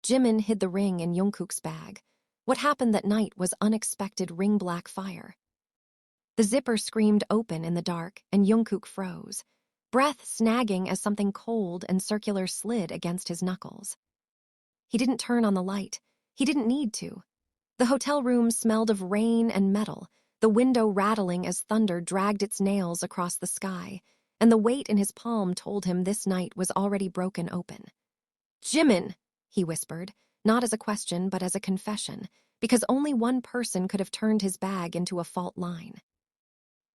Jimin hid the ring in Jungkook's bag. What happened that night was unexpected ring-black fire. The zipper screamed open in the dark, and Jungkook froze, breath snagging as something cold and circular slid against his knuckles. He didn't turn on the light. He didn't need to. The hotel room smelled of rain and metal, the window rattling as thunder dragged its nails across the sky, and the weight in his palm told him this night was already broken open. "Jimin," he whispered, not as a question but as a confession, because only one person could have turned his bag into a fault line.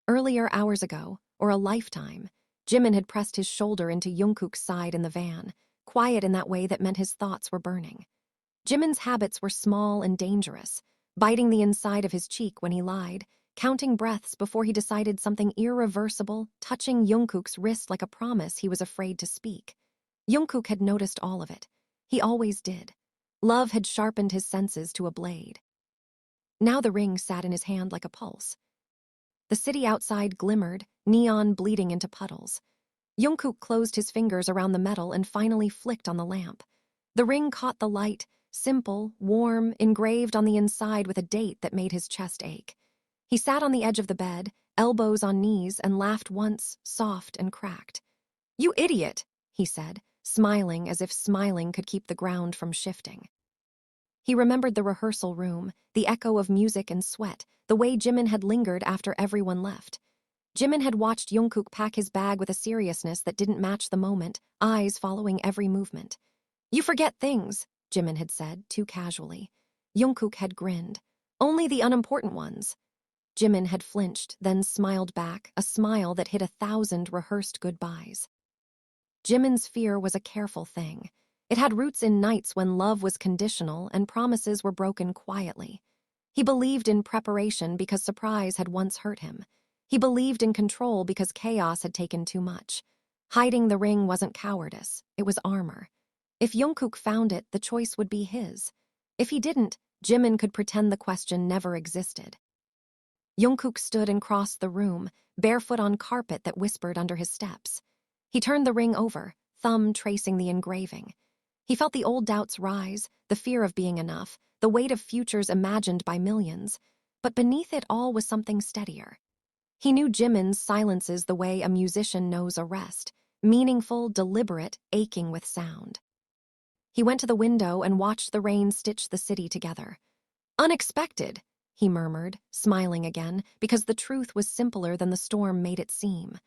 Earlier hours ago, or a lifetime, Jimin had pressed his shoulder into Jungkook's side in the van, quiet in that way that meant his thoughts were burning. Jimin's habits were small and dangerous, biting the inside of his cheek when he lied, counting breaths before he decided something irreversible, touching Jungkook's wrist like a promise he was afraid to speak. Jungkook had noticed all of it. He always did. Love had sharpened his senses to a blade. Now the ring sat in his hand like a pulse. The city outside glimmered, neon bleeding into puddles. Jungkook closed his fingers around the metal and finally flicked on the lamp. The ring caught the light, simple, warm, engraved on the inside with a date that made his chest ache. He sat on the edge of the bed, elbows on knees, and laughed once, soft and cracked. "You idiot," he said, smiling as if smiling could keep the ground from shifting. He remembered the rehearsal room, the echo of music and sweat, the way Jimin had lingered after everyone left. Jimin had watched Jungkook pack his bag with a seriousness that didn't match the moment, eyes following every movement. "You forget things," Jimin had said, too casually. Jungkook had grinned. "Only the unimportant ones." Jimin had flinched, then smiled back, a smile that hid 1,000 rehearsed goodbyes. Jimin's fear was a careful thing. It had roots in nights when love was conditional and promises were broken quietly. He believed in preparation because surprise had once hurt him. He believed in control because chaos had taken too much. Hiding the ring wasn't cowardice, it was armor. If Jungkook found it, the choice would be his. If he didn't, Jimin could pretend the question never existed. Jungkook stood and crossed the room, barefoot on carpet that whispered under his steps. He turned the ring over, thumb tracing the engraving. He felt the old doubts rise, the fear of being enough, the weight of futures imagined by millions. But beneath it all was something steadier. He knew Jimin's silences the way a musician knows a rest, meaningful, deliberate, aching with sound. He went to the window and watched the rain stitch the city together. "Unexpected," he murmured, smiling again, because the truth was simpler than the storm made it seem.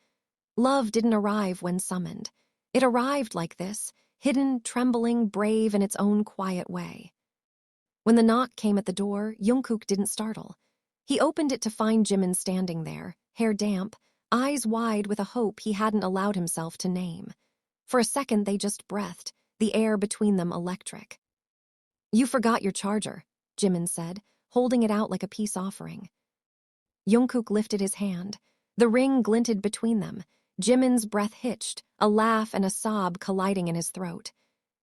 Love didn't arrive when summoned. It arrived like this, hidden, trembling, brave in its own quiet way. When the knock came at the door, Jungkook didn't startle. He opened it to find Jimin standing there, hair damp, eyes wide with a hope he hadn't allowed himself to name. For a second they just breathed, the air between them electric. "You forgot your charger," Jimin said, holding it out like a peace offering. Jungkook lifted his hand. The ring glinted between them. Jimin's breath hitched, a laugh and a sob colliding in his throat.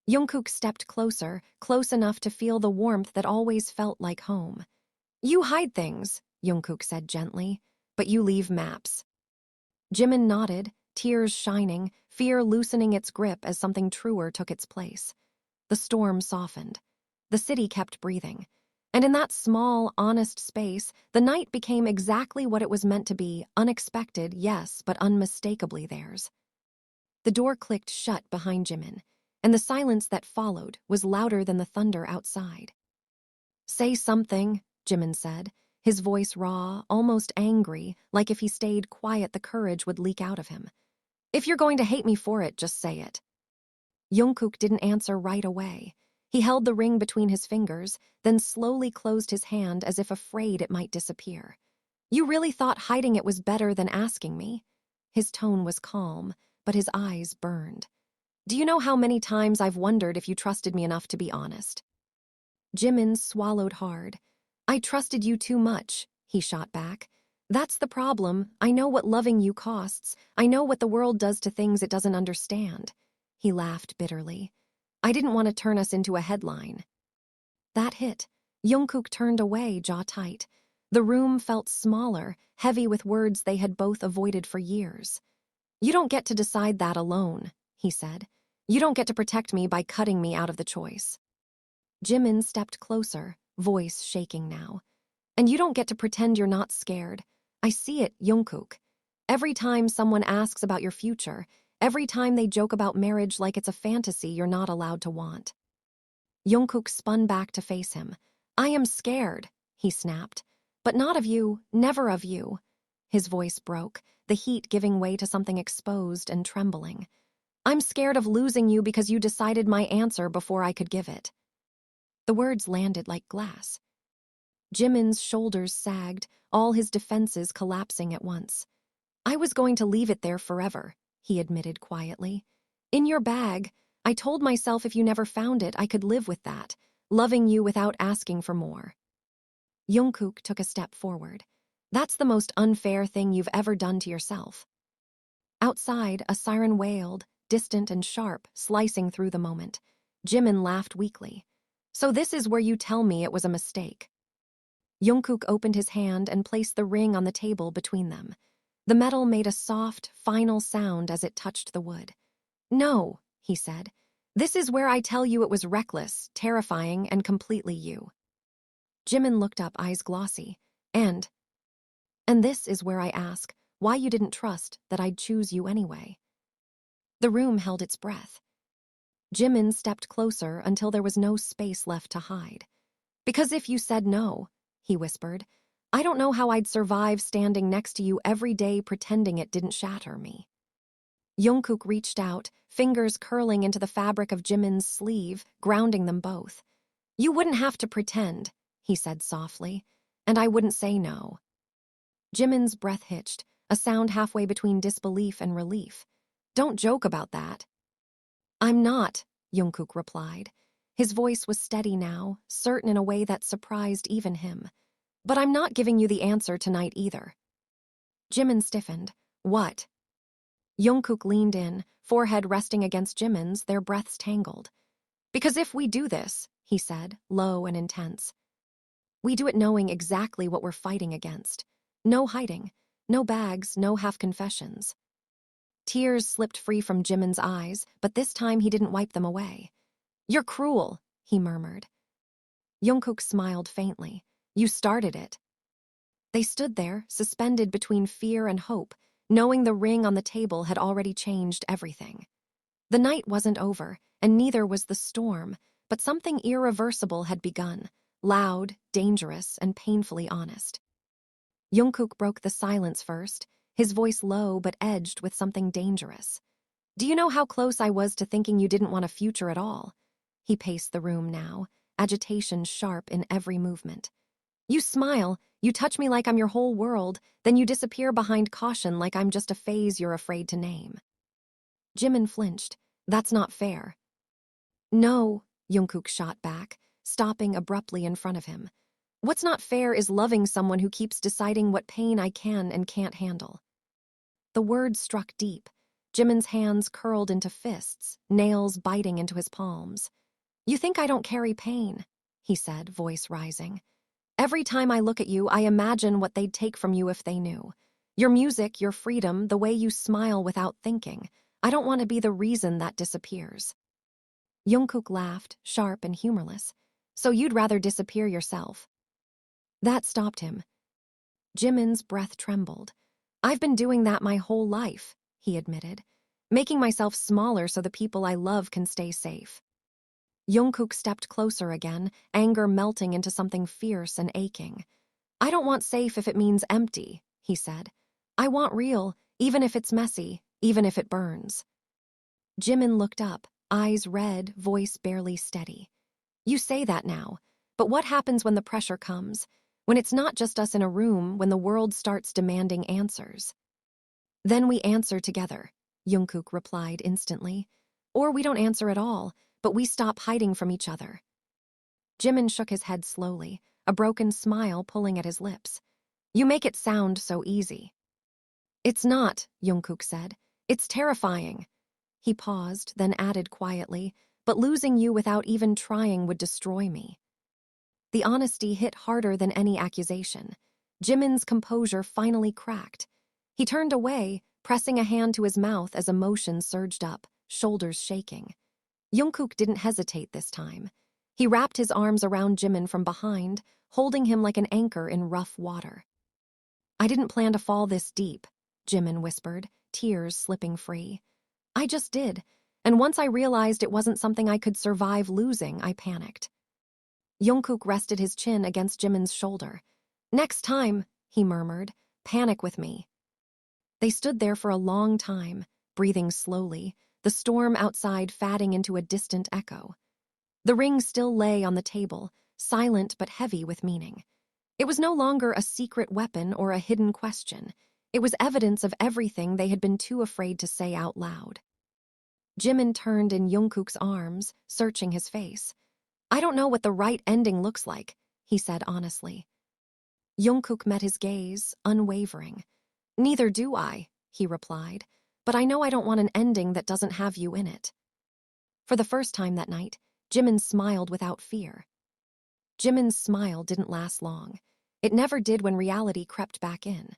Jungkook stepped closer, close enough to feel the warmth that always felt like home. "You hide things," Jungkook said gently, "but you leave maps." Jimin nodded, tears shining, fear loosening its grip as something truer took its place. The storm softened. The city kept breathing. And in that small, honest space, the night became exactly what it was meant to be, unexpected, yes, but unmistakably theirs. The door clicked shut behind Jimin, and the silence that followed was louder than the thunder outside. "Say something," Jimin said, his voice raw, almost angry, like if he stayed quiet the courage would leak out of him. "If you're going to hate me for it, just say it." Jungkook didn't answer right away. He held the ring between his fingers, then slowly closed his hand as if afraid it might disappear. "You really thought hiding it was better than asking me?" His tone was calm, but his eyes burned. "Do you know how many times I've wondered if you trusted me enough to be honest?" Jimin swallowed hard. "I trusted you too much," he shot back. "That's the problem. I know what loving you costs. I know what the world does to things it doesn't understand." He laughed bitterly. "I didn't want to turn us into a headline." That hit. Jungkook turned away, jaw tight. The room felt smaller, heavy with words they had both avoided for years. "You don't get to decide that alone," he said. "You don't get to protect me by cutting me out of the choice." Jimin stepped closer, voice shaking now. And you don't get to pretend you're not scared. I see it, Jungkook. Every time someone asks about your future, every time they joke about marriage like it's a fantasy you're not allowed to want. Jungkook spun back to face him. I am scared, he snapped. But not of you, never of you. His voice broke, the heat giving way to something exposed and trembling. I'm scared of losing you because you decided my answer before I could give it. The words landed like glass. Jimin's shoulders sagged, all his defenses collapsing at once. I was going to leave it there forever, he admitted quietly. In your bag, I told myself if you never found it, I could live with that, loving you without asking for more. Jungkook took a step forward. That's the most unfair thing you've ever done to yourself. Outside, a siren wailed, distant and sharp, slicing through the moment. Jimin laughed weakly. So this is where you tell me it was a mistake. Jungkook opened his hand and placed the ring on the table between them. The metal made a soft, final sound as it touched the wood. No, he said. This is where I tell you it was reckless, terrifying, and completely you. Jimin looked up, eyes glossy. And this is where I ask why you didn't trust that I'd choose you anyway. The room held its breath. Jimin stepped closer until there was no space left to hide. Because if you said no, he whispered, I don't know how I'd survive standing next to you every day pretending it didn't shatter me. Jungkook reached out, fingers curling into the fabric of Jimin's sleeve, grounding them both. You wouldn't have to pretend, he said softly, and I wouldn't say no. Jimin's breath hitched, a sound halfway between disbelief and relief. Don't joke about that. I'm not, Jungkook replied. His voice was steady now, certain in a way that surprised even him. But I'm not giving you the answer tonight either. Jimin stiffened. What? Jungkook leaned in, forehead resting against Jimin's, their breaths tangled. Because if we do this, he said, low and intense, we do it knowing exactly what we're fighting against. No hiding, no bags, no half-confessions. Tears slipped free from Jimin's eyes, but this time he didn't wipe them away. You're cruel, he murmured. Jungkook smiled faintly. You started it. They stood there, suspended between fear and hope, knowing the ring on the table had already changed everything. The night wasn't over, and neither was the storm, but something irreversible had begun, loud, dangerous, and painfully honest. Jungkook broke the silence first, his voice low but edged with something dangerous. Do you know how close I was to thinking you didn't want a future at all? He paced the room now, agitation sharp in every movement. You smile, you touch me like I'm your whole world, then you disappear behind caution like I'm just a phase you're afraid to name. Jimin flinched. That's not fair. No, Jungkook shot back, stopping abruptly in front of him. What's not fair is loving someone who keeps deciding what pain I can and can't handle. The words struck deep. Jimin's hands curled into fists, nails biting into his palms. You think I don't carry pain, he said, voice rising. Every time I look at you, I imagine what they'd take from you if they knew. Your music, your freedom, the way you smile without thinking. I don't want to be the reason that disappears. Jungkook laughed, sharp and humorless. So you'd rather disappear yourself. That stopped him. Jimin's breath trembled. I've been doing that my whole life, he admitted, making myself smaller so the people I love can stay safe. Jungkook stepped closer again, anger melting into something fierce and aching. I don't want safe if it means empty, he said. I want real, even if it's messy, even if it burns. Jimin looked up, eyes red, voice barely steady. You say that now, but what happens when the pressure comes? When it's not just us in a room, when the world starts demanding answers? Then we answer together, Jungkook replied instantly. Or we don't answer at all, but we stop hiding from each other. Jimin shook his head slowly, a broken smile pulling at his lips. You make it sound so easy. It's not, Jungkook said. It's terrifying. He paused, then added quietly, but losing you without even trying would destroy me. The honesty hit harder than any accusation. Jimin's composure finally cracked. He turned away, pressing a hand to his mouth as emotion surged up, shoulders shaking. Jungkook didn't hesitate this time. He wrapped his arms around Jimin from behind, holding him like an anchor in rough water. "I didn't plan to fall this deep," Jimin whispered, tears slipping free. "I just did, and once I realized it wasn't something I could survive losing, I panicked." Jungkook rested his chin against Jimin's shoulder. "Next time," he murmured, "panic with me." They stood there for a long time, breathing slowly, the storm outside fading into a distant echo. The ring still lay on the table, silent but heavy with meaning. It was no longer a secret weapon or a hidden question. It was evidence of everything they had been too afraid to say out loud. Jimin turned in Jungkook's arms, searching his face. "I don't know what the right ending looks like," he said honestly. Jungkook met his gaze, unwavering. "Neither do I," he replied, "but I know I don't want an ending that doesn't have you in it." For the first time that night, Jimin smiled without fear. Jimin's smile didn't last long. It never did when reality crept back in.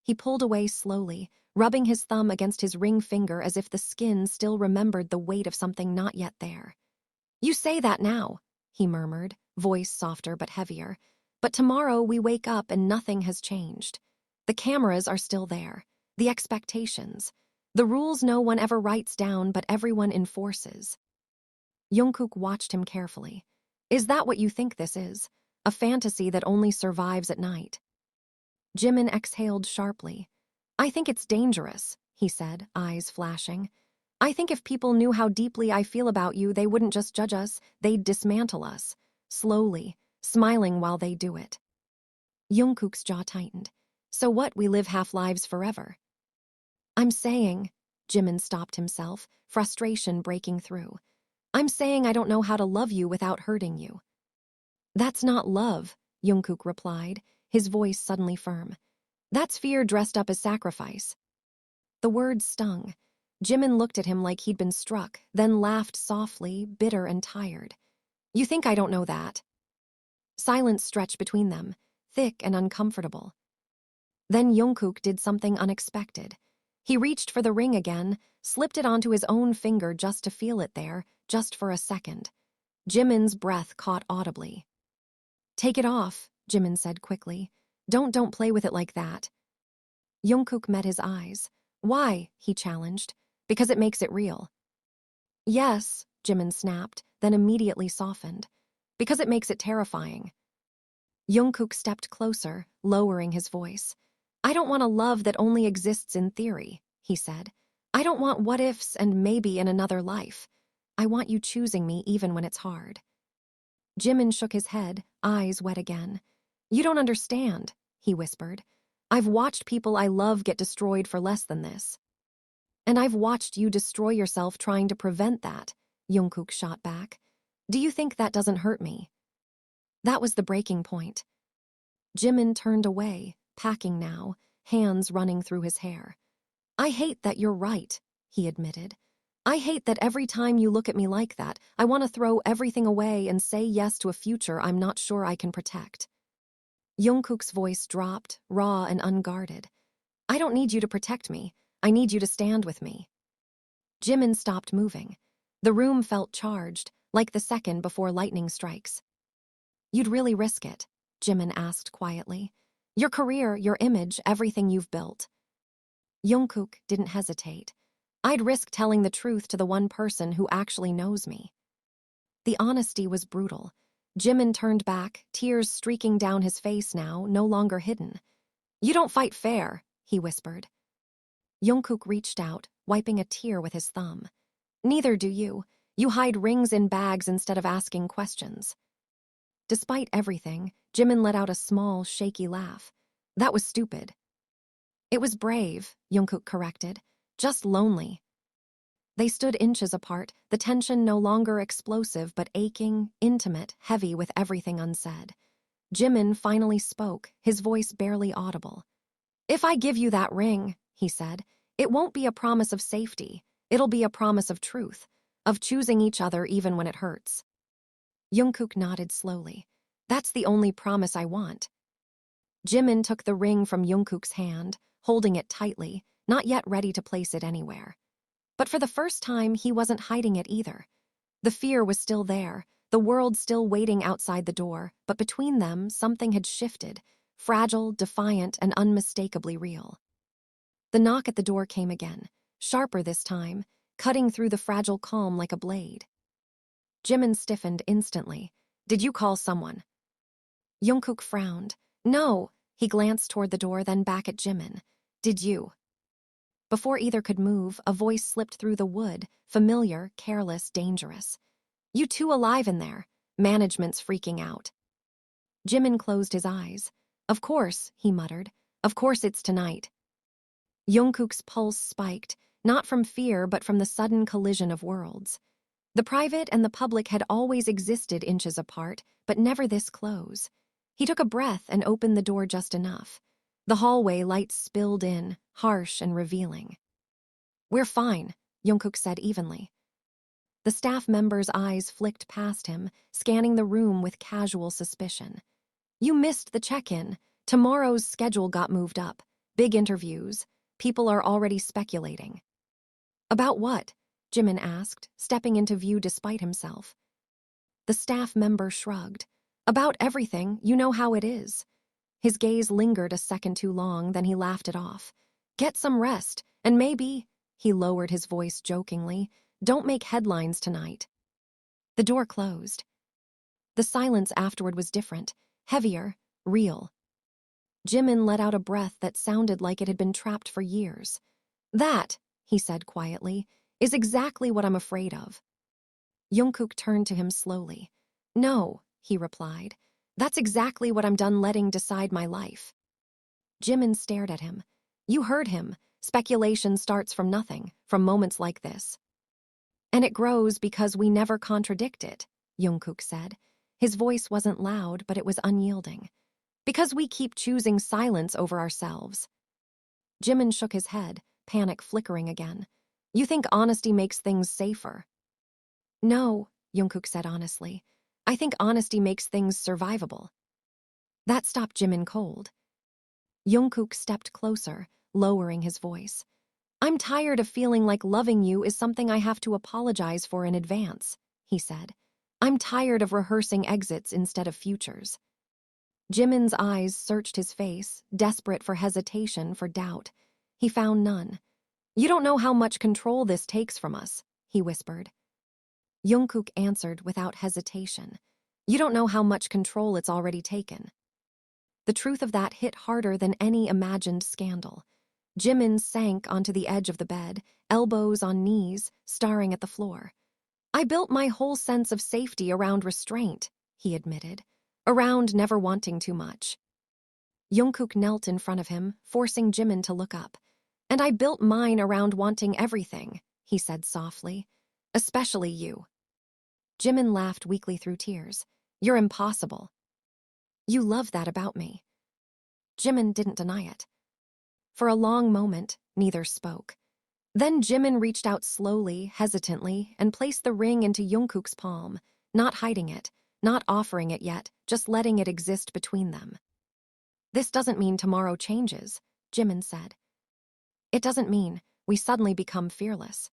He pulled away slowly, rubbing his thumb against his ring finger as if the skin still remembered the weight of something not yet there. "You say that now," he murmured, voice softer but heavier. "But tomorrow we wake up and nothing has changed. The cameras are still there, the expectations, the rules no one ever writes down but everyone enforces." Jungkook watched him carefully. "Is that what you think this is? A fantasy that only survives at night?" Jimin exhaled sharply. "I think it's dangerous," he said, eyes flashing. "I think if people knew how deeply I feel about you, they wouldn't just judge us, they'd dismantle us, slowly, smiling while they do it." Jungkook's jaw tightened. "So what, we live half-lives forever?" "I'm saying," Jimin stopped himself, frustration breaking through. "I'm saying I don't know how to love you without hurting you." "That's not love," Jungkook replied, his voice suddenly firm. "That's fear dressed up as sacrifice." The words stung. Jimin looked at him like he'd been struck, then laughed softly, bitter and tired. "You think I don't know that?" Silence stretched between them, thick and uncomfortable. Then Jungkook did something unexpected. He reached for the ring again, slipped it onto his own finger just to feel it there, just for a second. Jimin's breath caught audibly. "Take it off," Jimin said quickly. Don't play with it like that." Jungkook met his eyes. "Why?" he challenged. "Because it makes it real." "Yes," Jimin snapped, then immediately softened. "Because it makes it terrifying." Jungkook stepped closer, lowering his voice. "I don't want a love that only exists in theory," he said. "I don't want what-ifs and maybe in another life. I want you choosing me even when it's hard." Jimin shook his head, eyes wet again. "You don't understand," he whispered. "I've watched people I love get destroyed for less than this." "And I've watched you destroy yourself trying to prevent that," Jungkook shot back. "Do you think that doesn't hurt me?" That was the breaking point. Jimin turned away, packing now, hands running through his hair. "I hate that you're right," he admitted. "I hate that every time you look at me like that, I want to throw everything away and say yes to a future I'm not sure I can protect." Jungkook's voice dropped, raw and unguarded. "I don't need you to protect me. I need you to stand with me." Jimin stopped moving. The room felt charged, like the second before lightning strikes. "You'd really risk it?" Jimin asked quietly. "Your career, your image, everything you've built." Jungkook didn't hesitate. "I'd risk telling the truth to the one person who actually knows me." The honesty was brutal. Jimin turned back, tears streaking down his face now, no longer hidden. "You don't fight fair," he whispered. Jungkook reached out, wiping a tear with his thumb. "Neither do you. You hide rings in bags instead of asking questions." Despite everything, Jimin let out a small, shaky laugh. "That was stupid." "It was brave," Jungkook corrected. "Just lonely." They stood inches apart, the tension no longer explosive but aching, intimate, heavy with everything unsaid. Jimin finally spoke, his voice barely audible. "If I give you that ring," he said, "it won't be a promise of safety. It'll be a promise of truth, of choosing each other even when it hurts." Jungkook nodded slowly. "That's the only promise I want." Jimin took the ring from Jungkook's hand, holding it tightly, not yet ready to place it anywhere. But for the first time, he wasn't hiding it either. The fear was still there, the world still waiting outside the door, but between them, something had shifted, fragile, defiant, and unmistakably real. The knock at the door came again, sharper this time, cutting through the fragile calm like a blade. Jimin stiffened instantly. "Did you call someone?" Jungkook frowned. "No." He glanced toward the door, then back at Jimin. "Did you?" Before either could move, a voice slipped through the wood, familiar, careless, dangerous. "You two alive in there? Management's freaking out." Jimin closed his eyes. "Of course," he muttered. "Of course it's tonight." Jungkook's pulse spiked, not from fear but from the sudden collision of worlds. The private and the public had always existed inches apart, but never this close. He took a breath and opened the door just enough. The hallway lights spilled in, harsh and revealing. "We're fine," Jungkook said evenly. The staff member's eyes flicked past him, scanning the room with casual suspicion. "You missed the check-in. Tomorrow's schedule got moved up. Big interviews. People are already speculating." "About what?" Jimin asked, stepping into view despite himself. The staff member shrugged. "About everything, you know how it is." His gaze lingered a second too long, then he laughed it off. "Get some rest, and maybe," he lowered his voice jokingly, "don't make headlines tonight." The door closed. The silence afterward was different, heavier, real. Jimin let out a breath that sounded like it had been trapped for years. "That," he said quietly, "is exactly what I'm afraid of." Jungkook turned to him slowly. "No," he replied. "That's exactly what I'm done letting decide my life." Jimin stared at him. "You heard him. Speculation starts from nothing, from moments like this. And it grows because we never contradict it," Jungkook said. His voice wasn't loud, but it was unyielding. "Because we keep choosing silence over ourselves." Jimin shook his head, panic flickering again. "You think honesty makes things safer?" "No," Jungkook said honestly. "I think honesty makes things survivable." That stopped Jimin cold. Jungkook stepped closer, lowering his voice. "I'm tired of feeling like loving you is something I have to apologize for in advance," he said. "I'm tired of rehearsing exits instead of futures." Jimin's eyes searched his face, desperate for hesitation, for doubt. He found none. "You don't know how much control this takes from us," he whispered. Jungkook answered without hesitation. "You don't know how much control it's already taken." The truth of that hit harder than any imagined scandal. Jimin sank onto the edge of the bed, elbows on knees, staring at the floor. "I built my whole sense of safety around restraint," he admitted, "around never wanting too much." Jungkook knelt in front of him, forcing Jimin to look up. "And I built mine around wanting everything," he said softly. "Especially you." Jimin laughed weakly through tears. "You're impossible." "You love that about me." Jimin didn't deny it. For a long moment, neither spoke. Then Jimin reached out slowly, hesitantly, and placed the ring into Jungkook's palm, not hiding it, not offering it yet, just letting it exist between them. "This doesn't mean tomorrow changes," Jimin said. "It doesn't mean we suddenly become fearless."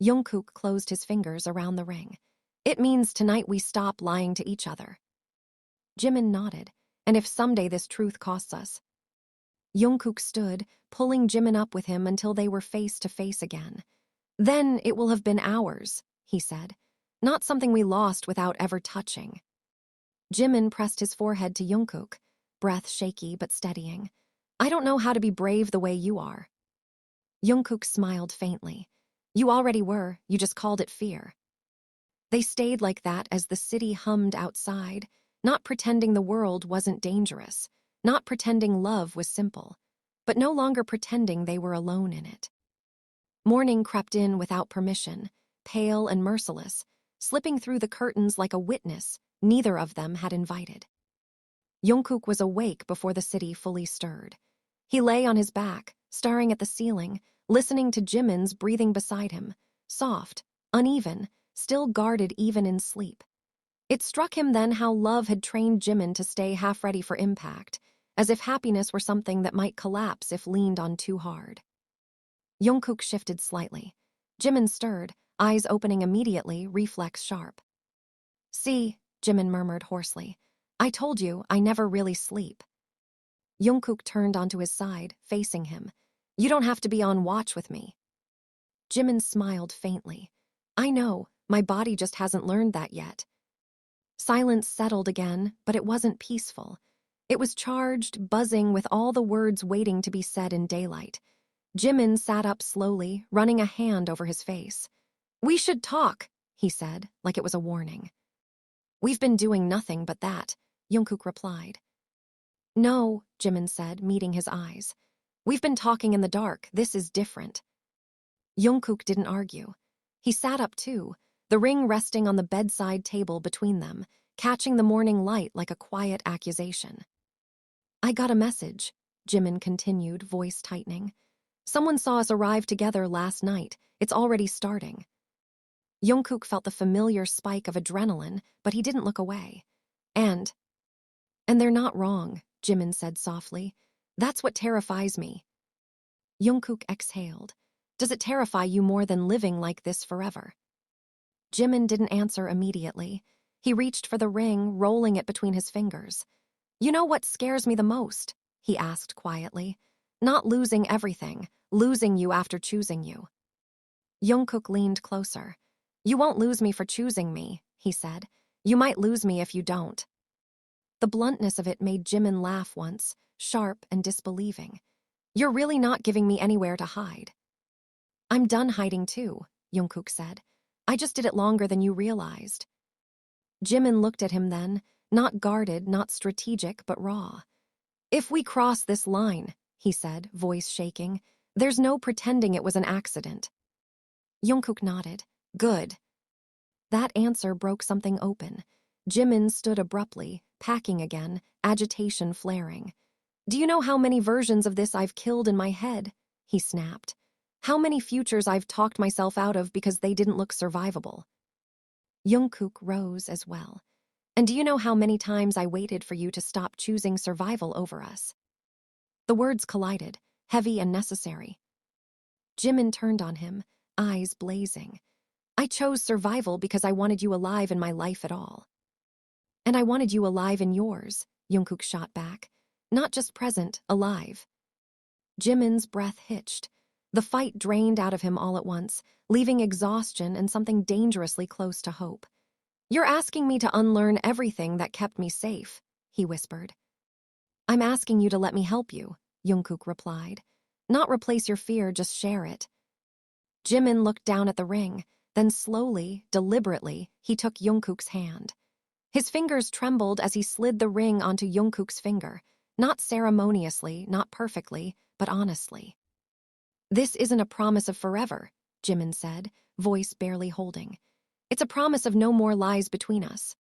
Jungkook closed his fingers around the ring. "It means tonight we stop lying to each other." Jimin nodded. "And if someday this truth costs us?" Jungkook stood, pulling Jimin up with him until they were face to face again. "Then it will have been ours," he said. "Not something we lost without ever touching." Jimin pressed his forehead to Jungkook, breath shaky but steadying. "I don't know how to be brave the way you are." Jungkook smiled faintly. "You already were, you just called it fear." They stayed like that as the city hummed outside, not pretending the world wasn't dangerous, not pretending love was simple, but no longer pretending they were alone in it. Morning crept in without permission, pale and merciless, slipping through the curtains like a witness neither of them had invited. Jungkook was awake before the city fully stirred. He lay on his back, staring at the ceiling, listening to Jimin's breathing beside him, soft, uneven, still guarded even in sleep. It struck him then how love had trained Jimin to stay half ready for impact, as if happiness were something that might collapse if leaned on too hard. Jungkook shifted slightly. Jimin stirred, eyes opening immediately, reflex sharp. See, Jimin murmured hoarsely. I told you, I never really sleep. Jungkook turned onto his side, facing him. You don't have to be on watch with me. Jimin smiled faintly. I know, my body just hasn't learned that yet. Silence settled again, but it wasn't peaceful. It was charged, buzzing with all the words waiting to be said in daylight. Jimin sat up slowly, running a hand over his face. We should talk, he said, like it was a warning. We've been doing nothing but that, Jungkook replied. No, Jimin said, meeting his eyes. We've been talking in the dark, this is different. Jungkook didn't argue. He sat up too, the ring resting on the bedside table between them, catching the morning light like a quiet accusation. I got a message, Jimin continued, voice tightening. Someone saw us arrive together last night. It's already starting. Jungkook felt the familiar spike of adrenaline, but he didn't look away. And they're not wrong, Jimin said softly. That's what terrifies me. Jungkook exhaled. Does it terrify you more than living like this forever? Jimin didn't answer immediately. He reached for the ring, rolling it between his fingers. You know what scares me the most? He asked quietly. Not losing everything, losing you after choosing you. Jungkook leaned closer. You won't lose me for choosing me, he said. You might lose me if you don't. The bluntness of it made Jimin laugh once, sharp and disbelieving. You're really not giving me anywhere to hide. I'm done hiding too, Jungkook said. I just did it longer than you realized. Jimin looked at him then, not guarded, not strategic, but raw. If we cross this line, he said, voice shaking, there's no pretending it was an accident. Jungkook nodded. Good. That answer broke something open. Jimin stood abruptly, packing again, agitation flaring. Do you know how many versions of this I've killed in my head? He snapped. How many futures I've talked myself out of because they didn't look survivable? Jungkook rose as well. And do you know how many times I waited for you to stop choosing survival over us? The words collided, heavy and necessary. Jimin turned on him, eyes blazing. I chose survival because I wanted you alive in my life at all. And I wanted you alive in yours, Jungkook shot back. Not just present, alive. Jimin's breath hitched. The fight drained out of him all at once, leaving exhaustion and something dangerously close to hope. You're asking me to unlearn everything that kept me safe, he whispered. I'm asking you to let me help you, Jungkook replied. Not replace your fear, just share it. Jimin looked down at the ring, then slowly, deliberately, he took Jungkook's hand. His fingers trembled as he slid the ring onto Jungkook's finger, not ceremoniously, not perfectly, but honestly. This isn't a promise of forever, Jimin said, voice barely holding. It's a promise of no more lies between us.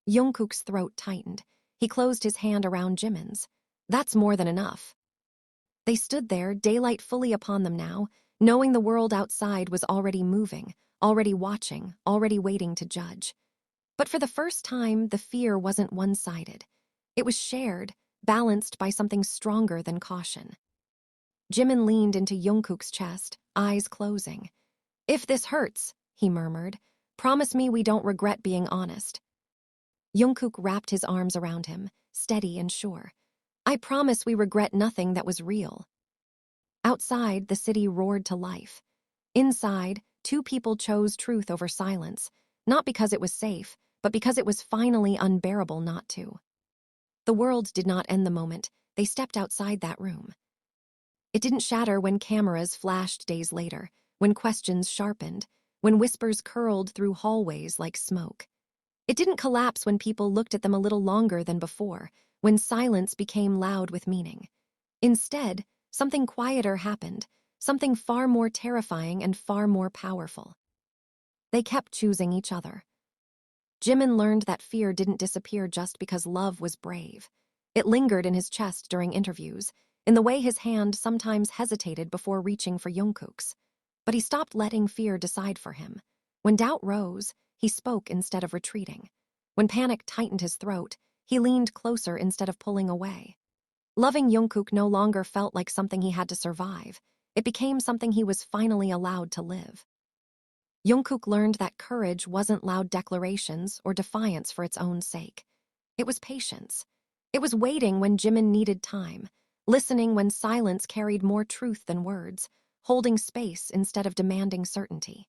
Jungkook's throat tightened. He closed his hand around Jimin's. That's more than enough. They stood there, daylight fully upon them now, knowing the world outside was already moving, already watching, already waiting to judge. But for the first time, the fear wasn't one-sided. It was shared, balanced by something stronger than caution. Jimin leaned into Jungkook's chest, eyes closing. If this hurts, he murmured, promise me we don't regret being honest. Jungkook wrapped his arms around him, steady and sure. I promise we regret nothing that was real. Outside, the city roared to life. Inside, two people chose truth over silence, not because it was safe, but because it was finally unbearable not to. The world did not end the moment they stepped outside that room. It didn't shatter when cameras flashed days later, when questions sharpened, when whispers curled through hallways like smoke. It didn't collapse when people looked at them a little longer than before, when silence became loud with meaning. Instead, something quieter happened, something far more terrifying and far more powerful. They kept choosing each other. Jimin learned that fear didn't disappear just because love was brave. It lingered in his chest during interviews, in the way his hand sometimes hesitated before reaching for Jungkook's. But he stopped letting fear decide for him. When doubt rose, he spoke instead of retreating. When panic tightened his throat, he leaned closer instead of pulling away. Loving Jungkook no longer felt like something he had to survive. It became something he was finally allowed to live. Jungkook learned that courage wasn't loud declarations or defiance for its own sake. It was patience. It was waiting when Jimin needed time, listening when silence carried more truth than words, holding space instead of demanding certainty.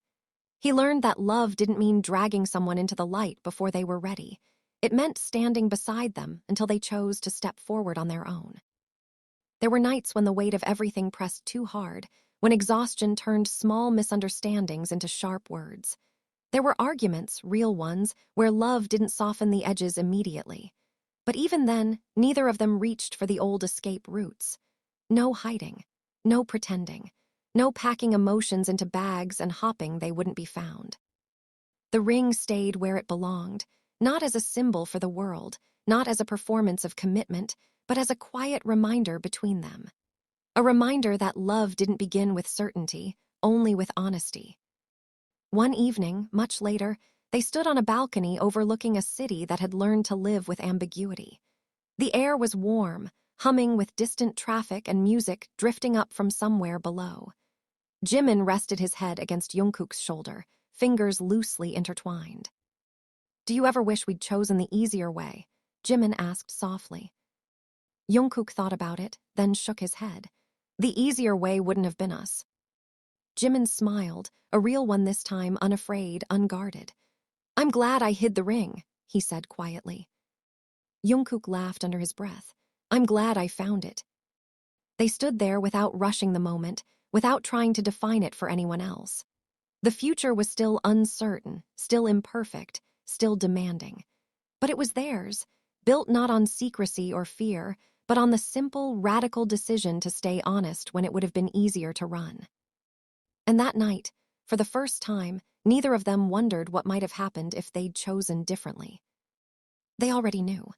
He learned that love didn't mean dragging someone into the light before they were ready. It meant standing beside them until they chose to step forward on their own. There were nights when the weight of everything pressed too hard, when exhaustion turned small misunderstandings into sharp words. There were arguments, real ones, where love didn't soften the edges immediately. But even then, neither of them reached for the old escape routes. No hiding, no pretending, no packing emotions into bags and hoping they wouldn't be found. The ring stayed where it belonged, not as a symbol for the world, not as a performance of commitment, but as a quiet reminder between them. A reminder that love didn't begin with certainty, only with honesty. One evening, much later, they stood on a balcony overlooking a city that had learned to live with ambiguity. The air was warm, humming with distant traffic and music drifting up from somewhere below. Jimin rested his head against Jungkook's shoulder, fingers loosely intertwined. "Do you ever wish we'd chosen the easier way?" Jimin asked softly. Jungkook thought about it, then shook his head. "The easier way wouldn't have been us." Jimin smiled, a real one this time, unafraid, unguarded. "I'm glad I hid the ring," he said quietly. Jungkook laughed under his breath. "I'm glad I found it." They stood there without rushing the moment, without trying to define it for anyone else. The future was still uncertain, still imperfect, still demanding. But it was theirs, built not on secrecy or fear, but on the simple, radical decision to stay honest when it would have been easier to run. And that night, for the first time, neither of them wondered what might have happened if they'd chosen differently. They already knew.